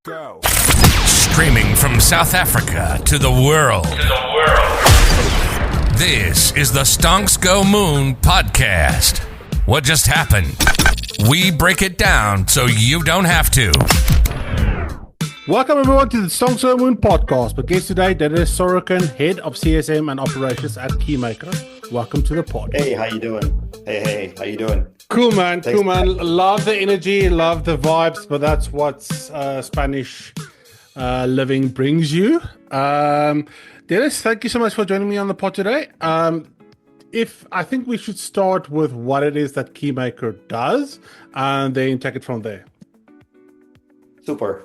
Go. Streaming from South Africa to the world. This is the Stonks Go Moon podcast. What just happened? We break it down so you don't have to. Welcome everyone to the Stonks Go Moon podcast. But guest today, that is Sorokin, head of CSM and operations at Keymaker. Welcome to the pod. Hey, how you doing? Hey, how you doing? Cool, man. Thanks. Cool, man. Love the energy, love the vibes, but that's what Spanish living brings you. Dennis, thank you so much for joining me on the pod today. I think we should start with what it is that Keymaker does, and then take it from there. Super.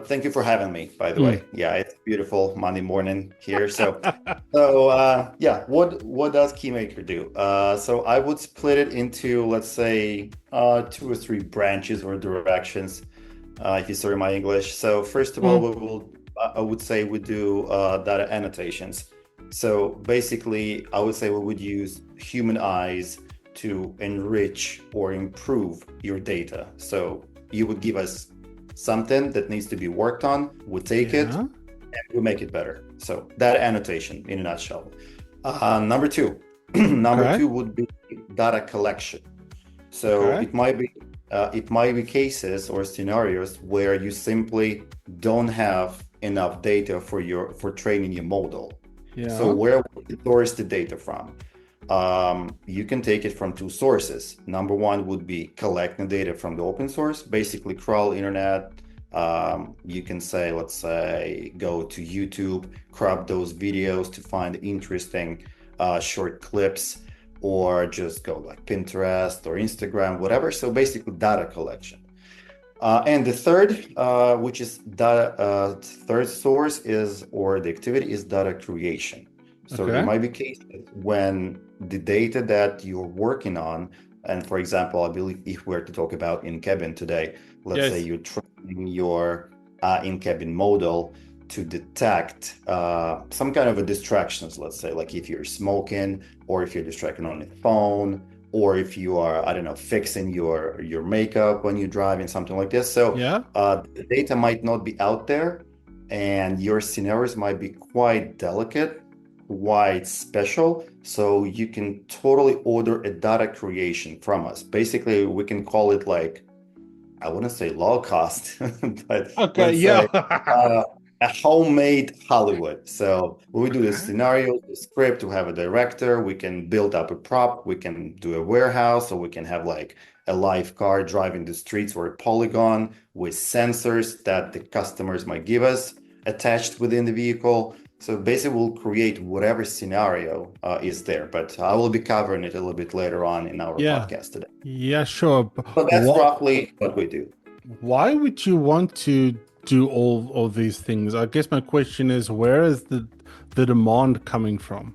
Thank you for having me, by the way. Yeah, it's beautiful Monday morning here. So what does Keymaker do? So I would split it into, let's say, 2 or 3 branches or directions, if you sorry my English. So first of all, I would say we do data annotations. So basically, I would say we would use human eyes to enrich or improve your data. So you would give us something that needs to be worked on, we take it and we make it better. So data annotation in a nutshell. Number two would be data collection. So it might be cases or scenarios where you simply don't have enough data for training your model. So where would you source the data from? You can take it from 2 sources. Number one would be collecting data from the open source, basically crawl internet. You can say, let's say, go to YouTube, crop those videos to find interesting short clips, or just go like Pinterest or Instagram, whatever. So basically data collection. And the third, which is data, third source is, or the activity is data creation. So there might be cases when the data that you're working on, and for example, I believe if we're to talk about in-cabin today, let's say you're training your in-cabin model to detect some kind of a distractions, let's say, like if you're smoking, or if you're distracted on the phone, or if you are, I don't know, fixing your makeup when you're driving, something like this. So the data might not be out there, and your scenarios might be quite delicate, quite special. So you can totally order a data creation from us. Basically, we can call it like, I wouldn't say low cost, but a homemade Hollywood. So we do the scenario, the script, we have a director, we can build up a prop, we can do a warehouse, or we can have like a live car driving the streets or a polygon with sensors that the customers might give us attached within the vehicle. So basically we'll create whatever scenario is there, but I will be covering it a little bit later on in our podcast today. Yeah, sure. So that's roughly what we do. Why would you want to do all of these things? I guess my question is, where is the demand coming from?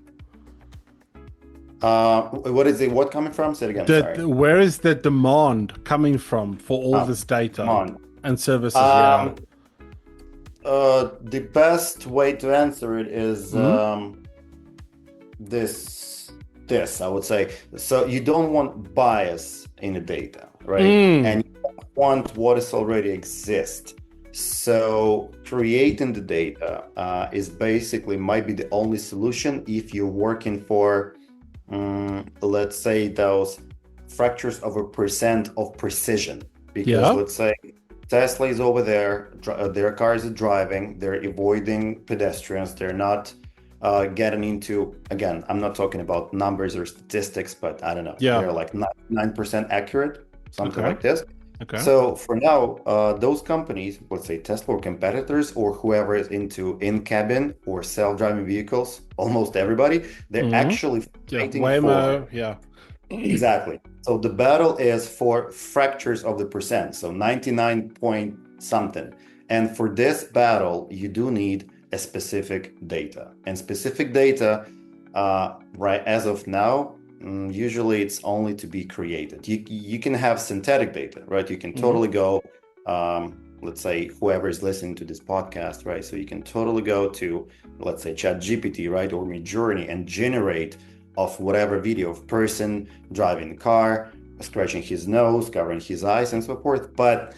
What coming from? Say it again, sorry. Where is the demand coming from for all this data and services? The best way to answer it is this, I would say. So you don't want bias in the data, right? And you don't want what is already exists. So creating the data is basically might be the only solution if you're working for, let's say, those fractures of a % of precision. Because let's say Tesla is over there, their cars are driving, they're avoiding pedestrians, they're not getting into, again, I'm not talking about numbers or statistics, but I don't know, they're like 99% accurate, something like this. So for now, those companies, let's say Tesla or competitors or whoever is into in-cabin or self-driving vehicles, almost everybody, they're actually fighting Waymo, Exactly. So the battle is for fractures of the %, so 99 point something. And for this battle, you do need a specific data. And specific data, right as of now, usually it's only to be created. You can have synthetic data, right? You can totally go, let's say, whoever is listening to this podcast, right? So you can totally go to, let's say, ChatGPT, right? Or Midjourney and generate of whatever video of person driving the car, scratching his nose, covering his eyes, and so forth. But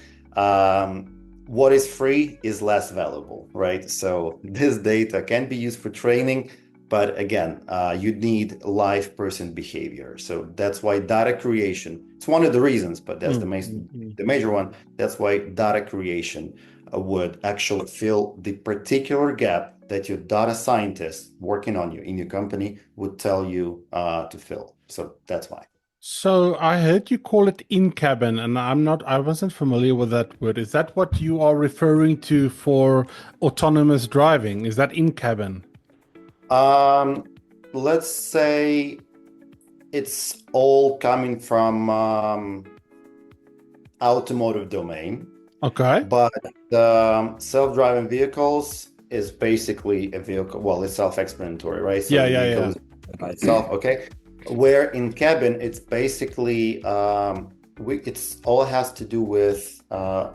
what is free is less valuable, right? So this data can be used for training, but again, you need live person behavior. So that's why data creation, it's one of the reasons, but that's the major one. That's why data creation would actually fill the particular gap that your data scientist working on you in your company would tell you to fill. So that's why. So I heard you call it in cabin, and I wasn't familiar with that word. Is that what you are referring to for autonomous driving? Is that in cabin? Um, let's say it's all coming from automotive domain, Okay. but the self-driving vehicles is basically a vehicle. Well, it's self-explanatory, right? So Yeah, the yeah, vehicle yeah. is by itself, okay? Where in cabin, it's basically it's all has to do with can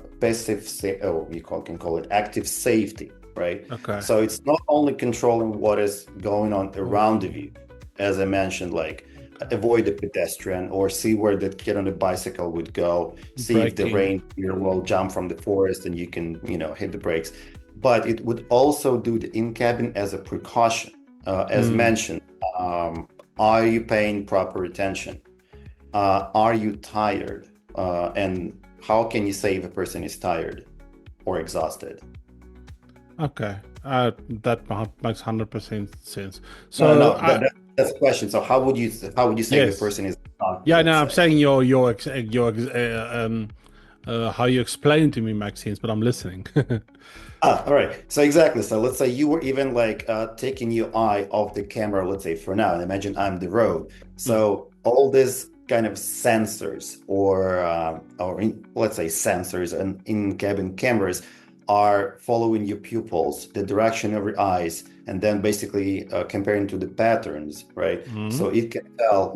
call it active safety, right? Okay. So it's not only controlling what is going on around the Mm, view, as I mentioned, like avoid the pedestrian or see where the kid on the bicycle would go, see if the braking. reindeer will jump from the forest and you can, hit the brakes. But it would also do the in-cabin as a precaution. As Mm, mentioned, are you paying proper attention? Are you tired? And how can you say if a person is tired or exhausted? okay. That makes 100% sense. No, no, So no. That's the question. So how would you say if a yes. person is exhausted, Yeah, let's no, I'm say? saying how you explain to me makes sense, but I'm listening. All right. So exactly. So let's say you were even like taking your eye off the camera, let's say for now, and imagine I'm the road. Mm, So all these kind of sensors let's say sensors and in-cabin cameras are following your pupils, the direction of your eyes, and then basically comparing to the patterns, right? So mm. it can tell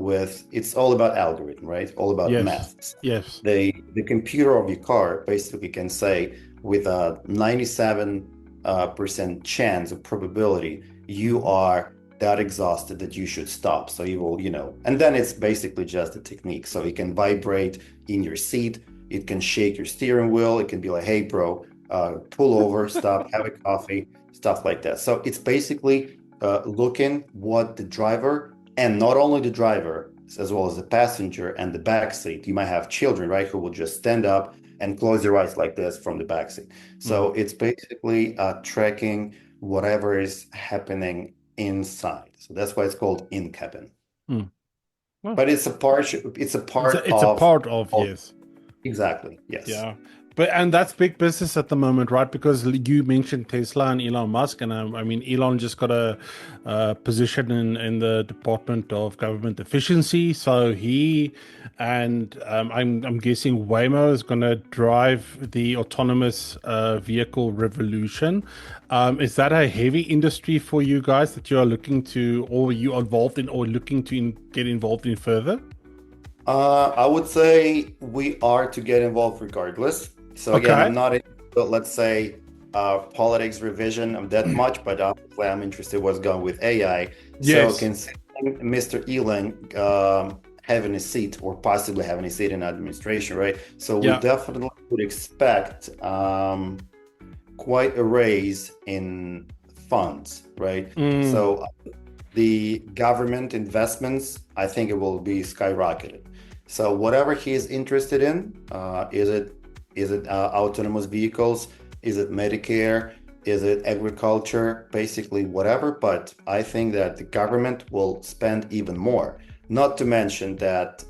it's all about algorithm, right? All about Yes. math. Yes. The computer of your car basically can say with a 97 percent chance of probability you Mhm. are that exhausted that you should stop. So you will, and then it's basically just a technique. So it can vibrate in your seat, it can shake your steering wheel, it can be like, hey bro, pull over, stop, have a coffee, stuff like that. So it's basically looking what the driver, and not only the driver as well as the passenger and the back seat. You might have children, right, who will just stand up and close their eyes like this from the back seat. Mm, So it's basically tracking whatever is happening inside. So that's why it's called in cabin. mm. Well, But it's a part it's a of, part of, of yes. exactly, yes. Yeah. And that's big business at the moment, right? Because you mentioned Tesla and Elon Musk, and I mean, Elon just got a position in the Department of Government Efficiency. So I'm guessing Waymo is going to drive the autonomous vehicle revolution. Is that a heavy industry for you guys that you are looking to, or you are involved in, or looking to get involved in further? I would say we are to get involved regardless. So again, Okay. I'm not into, let's say, politics revision of that much, but obviously I'm interested what's going with AI. So Yes. considering Mr. Elon having a seat or possibly having a seat in administration, right? So we Yeah. definitely would expect quite a raise in funds, right? Mm. So the government investments, I think it will be skyrocketed. So whatever he is interested in, is it autonomous vehicles? Is it Medicare? Is it agriculture? Basically, whatever. But I think that the government will spend even more. Not to mention that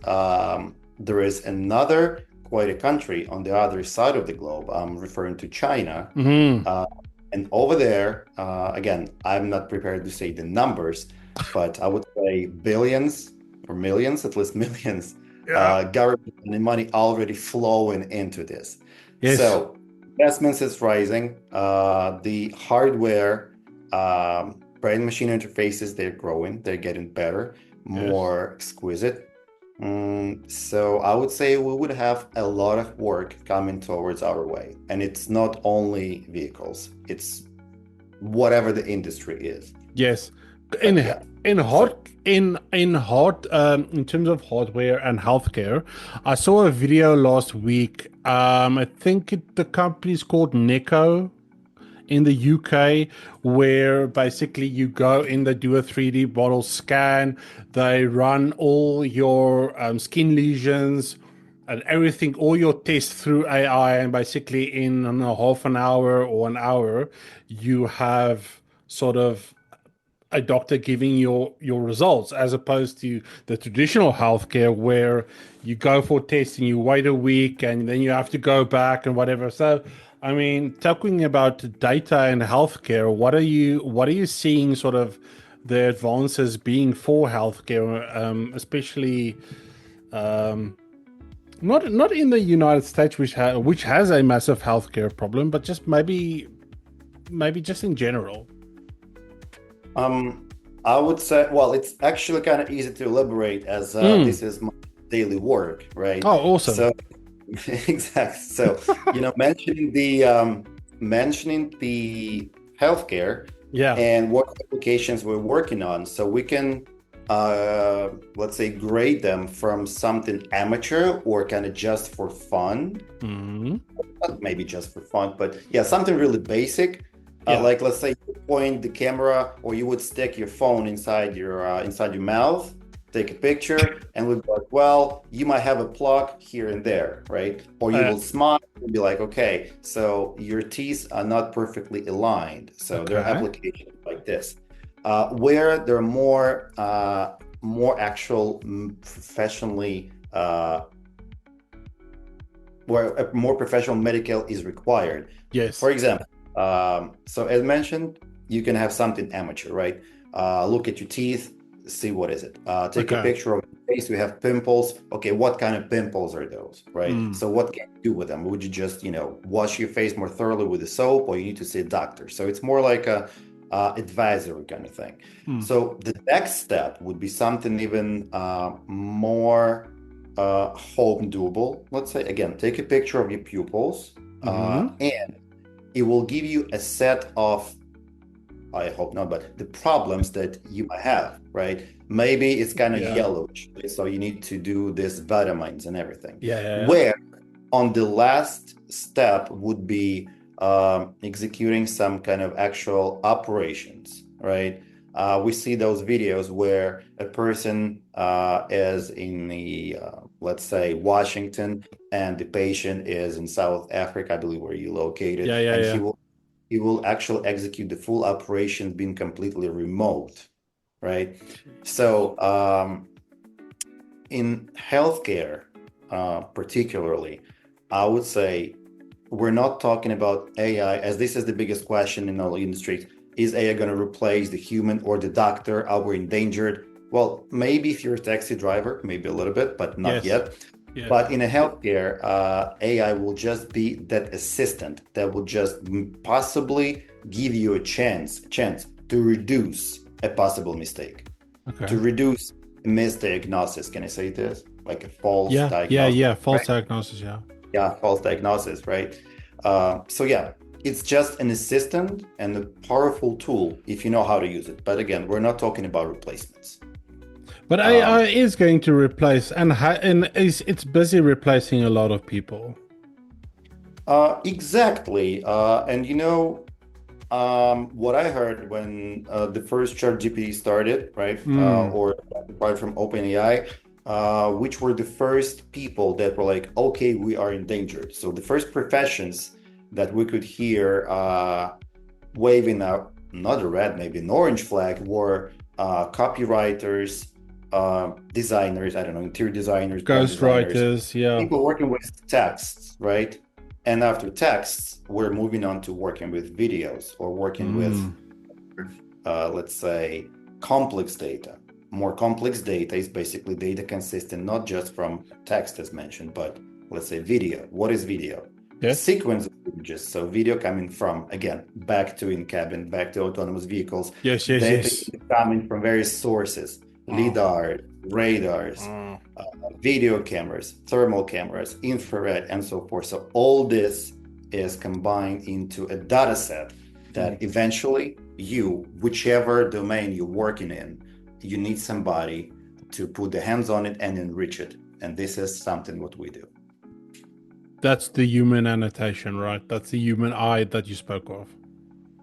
there is another quite a country on the other side of the globe. I'm referring to China. Mm. Uh, and over there, again, I'm not prepared to say the numbers, but I would say billions or millions, at least millions, Yeah. government and money already flowing into this. Yes. So investments is rising. The hardware, brain machine interfaces, they're growing, they're getting better, Yes. more exquisite. So I would say we would have a lot of work coming towards our way. And it's not only vehicles, it's whatever the industry is. Yes. in But yeah, in so hard in terms of hardware and healthcare, I saw a video last week. I think the company's called Neko in the UK, where basically you go in, they do a 3D model scan, they run all your skin lesions and everything, all your tests through AI, and basically in a half an hour or an hour, you have sort of a doctor giving your results, as opposed to the traditional healthcare where you go for testing, you wait a week, and then you have to go back and whatever. So, I mean, talking about data and healthcare, what are you seeing sort of the advances being for healthcare, especially not in the United States, which has a massive healthcare problem, but just maybe just in general. um, I would say, well, it's actually kind of easy to elaborate as Mm. this is my daily work, right? Oh, awesome. So exactly. So, mentioning the healthcare Yeah. and what applications we're working on, so we can let's say grade them from something amateur or kind of just for fun. Hmm. Not maybe just for fun, but yeah, something really basic. Yeah. Like let's say you point the camera, or you would stick your phone inside your mouth, take a picture, and we'd be like, well, you might have a plug here and there, right? Or you Uh, will smile and be like, okay, so your teeth are not perfectly aligned. So there are okay. applications like this, where there are more actual professionally where a more professional medical is required. Yes. For example, so as mentioned, you can have something amateur, right? Look at your teeth, see what is it. Take a Okay. picture of your face. We have pimples. Okay, what kind of pimples are those, right? Mm. So what can you do with them? Would you just, wash your face more thoroughly with a soap, or you need to see a doctor? So it's more like a advisory kind of thing. Mm. So the next step would be something even more home doable. Let's say again, take a picture of your pupils, Hmm. and it will give you a set of, I hope not, but the problems that you might have, right? Maybe it's kind of Yeah. yellowish, so you need to do this vitamins and everything. Yeah. Yeah. Yeah. Where on the last step would be executing some kind of actual operations, right? We see those videos where a person is in the, let's say, Washington, and the patient is in South Africa, I believe, where you located, Yeah. Yeah. and Yeah. he will actually execute the full operation being completely remote, right? So in healthcare, particularly, I would say we're not talking about AI, as this is the biggest question in all industries. Is AI going to replace the human or the doctor? Are we endangered? Well, maybe if you're a taxi driver, maybe a little bit, but not Yes. yet. Yes. But in a healthcare, AI will just be that assistant that will just possibly give you a chance to reduce a possible mistake, Okay. to reduce misdiagnosis. Can I say this? Like a false Yeah. Yeah. diagnosis, Yeah. False right? diagnosis. Yeah. Yeah, false diagnosis, right? So yeah, it's just an assistant and a powerful tool if you know how to use it. But again, we're not talking about replacements. But AI Um, is going to replace, and it's busy replacing a lot of people. exactly. And what I heard when the first ChatGPT started, right? Mm. Or right from OpenAI, which were the first people that were like, okay, we are endangered. So the first professions that we could hear waving a not a red, maybe an orange flag were copywriters, designers, I don't know, interior designers, brand designers, Ghostwriters. Yeah. people working with texts, right? And after texts, we're moving on to working with videos or working with, Mm. let's say, complex data. More complex data is basically data consistent not just from text as mentioned, but let's say video. What is video? A Yes. sequence of images. So video coming from, again, back to in-cabin, back to autonomous vehicles. Yes. Yes. Data Yes. coming from various sources, Oh. lidar, radars, Oh. video cameras, thermal cameras, infrared, and so forth. So all this is combined into a data set that eventually you, whichever domain you're working in, you need somebody to put the hands on it and enrich it. And this is something what we do. That's the human annotation, right? That's the human eye that you spoke of.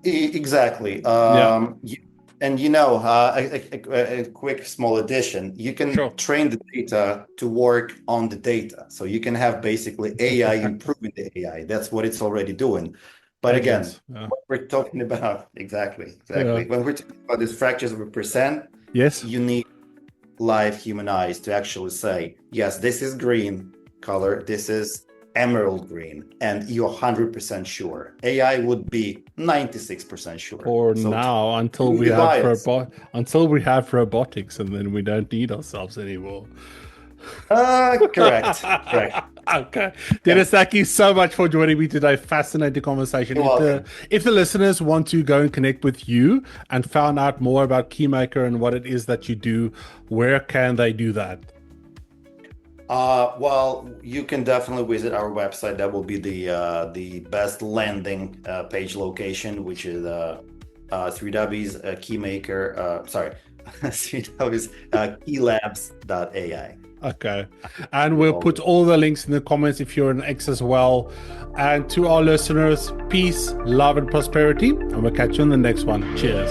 Exactly. And a quick small addition, you can train the data to work on the data. So you can have basically AI improving the AI. That's what it's already doing. But again, what we're talking about, exactly. When we're talking about these fractures of a percent, you need live human eyes to actually say, yes, this is green color, this is emerald green, and you're 100% sure. AI would be 96% sure. Or so now, until we have robotics, and then we don't need ourselves anymore. Correct. Okay. Dennis, thank you so much for joining me today. Fascinating conversation. If the listeners want to go and connect with you and find out more about Keymaker and what it is that you do, where can they do that? Well, you can definitely visit our website. That will be the best landing page location, which is 3Ws Keymaker. 3Ws keylabs.ai. Okay. And we'll put all the links in the comments if you're an X as well. And to our listeners, peace, love, and prosperity. And we'll catch you in the next one. Cheers.